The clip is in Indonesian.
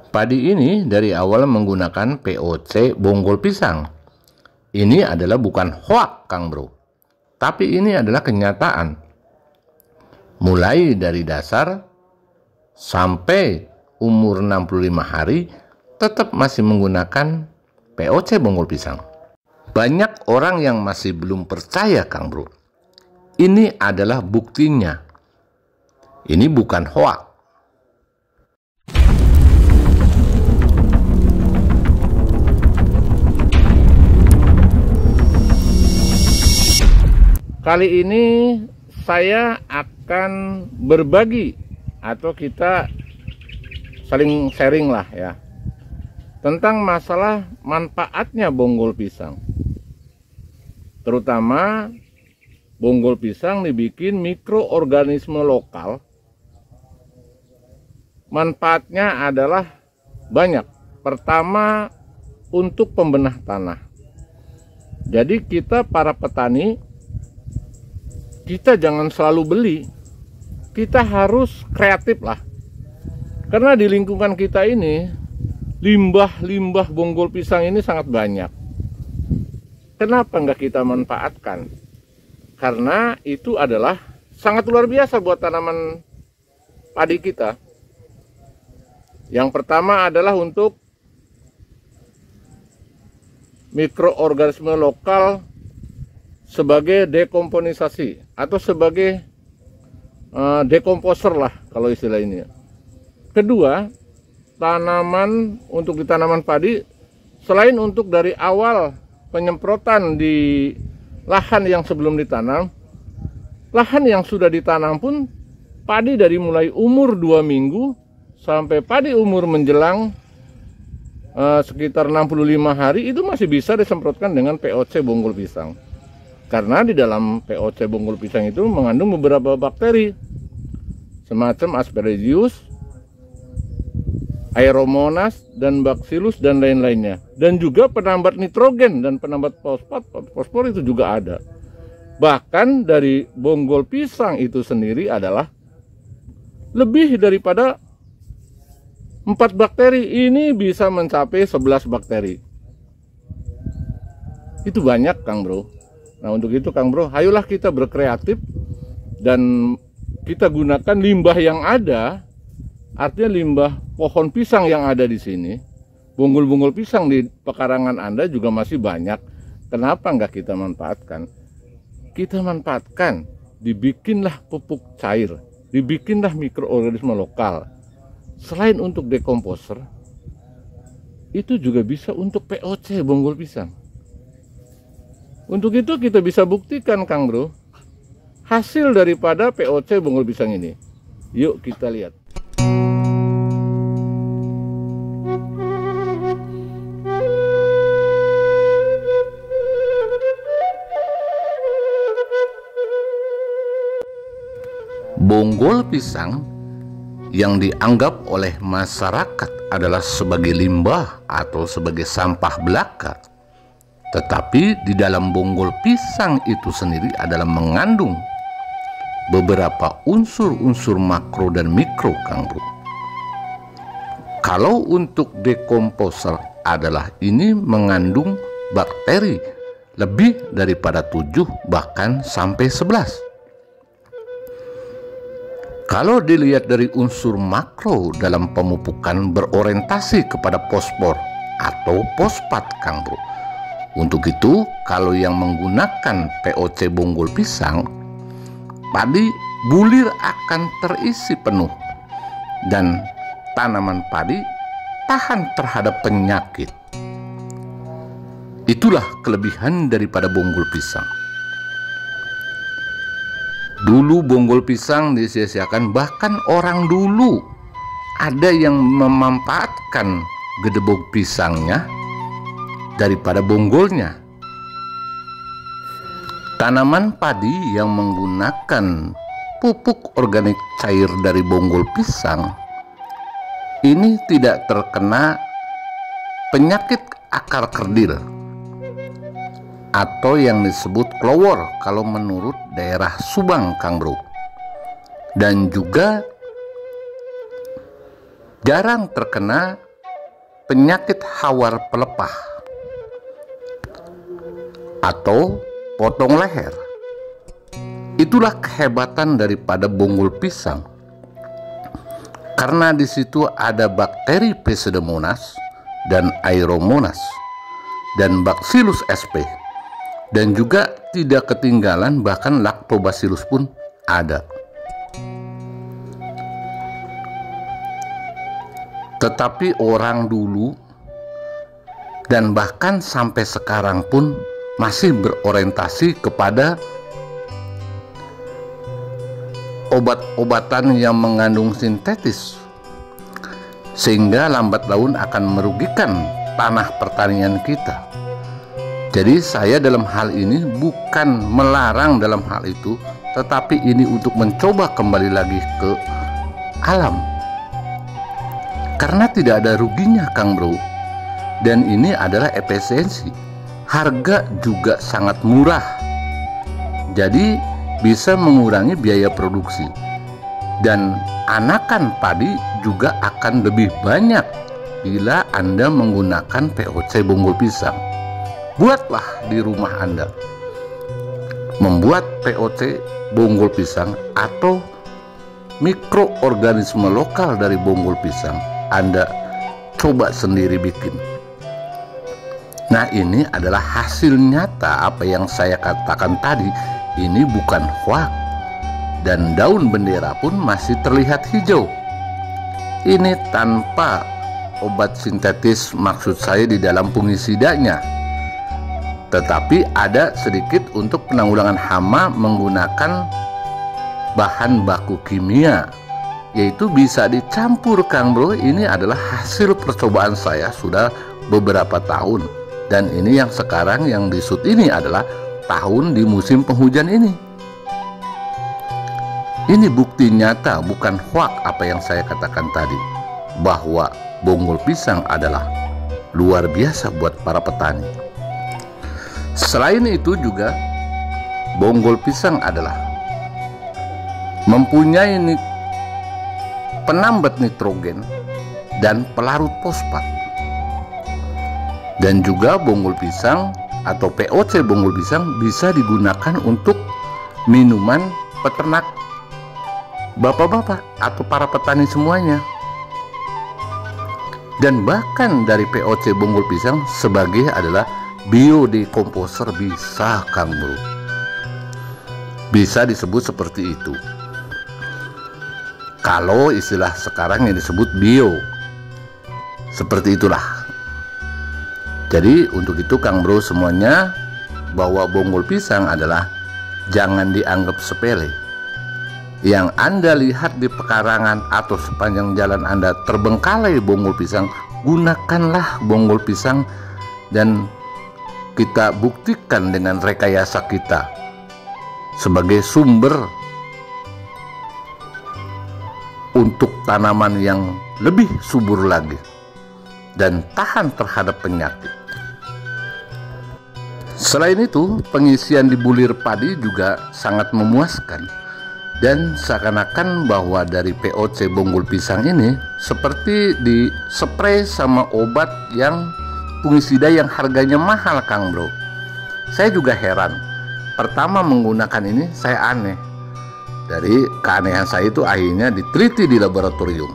Padi ini dari awal menggunakan POC bonggol pisang. Ini adalah bukan hoak, Kang Bro, tapi ini adalah kenyataan. Mulai dari dasar sampai umur 65 hari tetap masih menggunakan POC bonggol pisang. Banyak orang yang masih belum percaya, Kang Bro. Ini adalah buktinya. Ini bukan hoak. Kali ini saya akan berbagi atau kita saling sharing lah ya tentang masalah manfaatnya bonggol pisang. Terutama bonggol pisang dibikin mikroorganisme lokal. Manfaatnya adalah banyak. Pertama, untuk pembenah tanah. Jadi kita para petani, kita jangan selalu beli, kita harus kreatif lah. Karena di lingkungan kita ini, limbah-limbah bonggol pisang ini sangat banyak. Kenapa nggak kita manfaatkan? Karena itu adalah sangat luar biasa buat tanaman padi kita. Yang pertama adalah untuk mikroorganisme lokal sebagai dekomponisasi atau sebagai dekomposer lah kalau istilah ini. Kedua, tanaman untuk di tanaman padi, selain untuk dari awal penyemprotan di lahan yang sebelum ditanam, lahan yang sudah ditanam pun padi dari mulai umur 2 minggu sampai padi umur menjelang sekitar 65 hari itu masih bisa disemprotkan dengan POC bonggol pisang. Karena di dalam POC bonggol pisang itu mengandung beberapa bakteri semacam Aspergillus, Aeromonas, dan Bacillus dan lain-lainnya. Dan juga penambat nitrogen dan penambat fosfor itu juga ada. Bahkan dari bonggol pisang itu sendiri adalah lebih daripada 4 bakteri. Ini bisa mencapai 11 bakteri. Itu banyak, Kang Bro. Nah, untuk itu Kang Bro, ayolah kita berkreatif dan kita gunakan limbah yang ada, artinya limbah pohon pisang yang ada di sini. Bonggol-bonggol pisang di pekarangan Anda juga masih banyak. Kenapa nggak kita manfaatkan? Kita manfaatkan, dibikinlah pupuk cair, dibikinlah mikroorganisme lokal. Selain untuk dekomposer, itu juga bisa untuk POC bonggol pisang. Untuk itu kita bisa buktikan, Kang Bro, hasil daripada POC bonggol pisang ini. Yuk kita lihat. Bonggol pisang yang dianggap oleh masyarakat adalah sebagai limbah atau sebagai sampah belaka. Tetapi di dalam bonggol pisang itu sendiri adalah mengandung beberapa unsur-unsur makro dan mikro, Kang Bro. Kalau untuk dekomposer adalah ini mengandung bakteri lebih daripada 7 bahkan sampai 11. Kalau dilihat dari unsur makro dalam pemupukan berorientasi kepada fosfor atau fosfat, Kang Bro. Untuk itu, kalau yang menggunakan POC bonggol pisang, padi bulir akan terisi penuh dan tanaman padi tahan terhadap penyakit. Itulah kelebihan daripada bonggol pisang. Dulu bonggol pisang disia-siakan, bahkan orang dulu ada yang memanfaatkan gedebok pisangnya daripada bonggolnya. Tanaman padi yang menggunakan pupuk organik cair dari bonggol pisang ini tidak terkena penyakit akar kerdil atau yang disebut klowor kalau menurut daerah Subang, Kang Bro. Dan juga jarang terkena penyakit hawar pelepah atau potong leher. Itulah kehebatan daripada bonggol pisang, karena di situ ada bakteri Pseudomonas dan Aeromonas dan Bacillus sp, dan juga tidak ketinggalan bahkan Lactobacillus pun ada. Tetapi orang dulu dan bahkan sampai sekarang pun masih berorientasi kepada obat-obatan yang mengandung sintetis, sehingga lambat laun akan merugikan tanah pertanian kita. Jadi saya dalam hal ini bukan melarang dalam hal itu, tetapi ini untuk mencoba kembali lagi ke alam, karena tidak ada ruginya Kang Bro. Dan ini adalah efisiensi, harga juga sangat murah, jadi bisa mengurangi biaya produksi, dan anakan padi juga akan lebih banyak bila Anda menggunakan POC bonggol pisang. Buatlah di rumah Anda, membuat POC bonggol pisang atau mikroorganisme lokal dari bonggol pisang. Anda coba sendiri bikin. Nah, ini adalah hasil nyata apa yang saya katakan tadi. Ini bukan hoax, dan daun bendera pun masih terlihat hijau. Ini tanpa obat sintetis, maksud saya di dalam fungisidanya, tetapi ada sedikit untuk penanggulangan hama menggunakan bahan baku kimia, yaitu bisa dicampur Kang Bro. Ini adalah hasil percobaan saya sudah beberapa tahun, dan ini yang sekarang yang disut ini adalah tahun di musim penghujan ini. Ini bukti nyata, bukan hoax apa yang saya katakan tadi, bahwa bonggol pisang adalah luar biasa buat para petani. Selain itu juga bonggol pisang adalah mempunyai penambat nitrogen dan pelarut fosfat. Dan juga bonggol pisang atau POC bonggol pisang bisa digunakan untuk minuman peternak bapak-bapak atau para petani semuanya. Dan bahkan dari POC bonggol pisang sebagai adalah biodekomposer bisa Kang Bro. Bisa disebut seperti itu. Kalau istilah sekarang yang disebut bio. Seperti itulah. Jadi untuk itu Kang Bro semuanya, bahwa bonggol pisang adalah jangan dianggap sepele. Yang Anda lihat di pekarangan atau sepanjang jalan Anda terbengkalai bonggol pisang, gunakanlah bonggol pisang, dan kita buktikan dengan rekayasa kita sebagai sumber untuk tanaman yang lebih subur lagi dan tahan terhadap penyakit. Selain itu, pengisian di bulir padi juga sangat memuaskan, dan seakan-akan bahwa dari POC bonggol pisang ini seperti di spray sama obat yang fungisida yang harganya mahal Kang Bro. Saya juga heran, pertama menggunakan ini saya aneh. Dari keanehan saya itu akhirnya diteliti di laboratorium.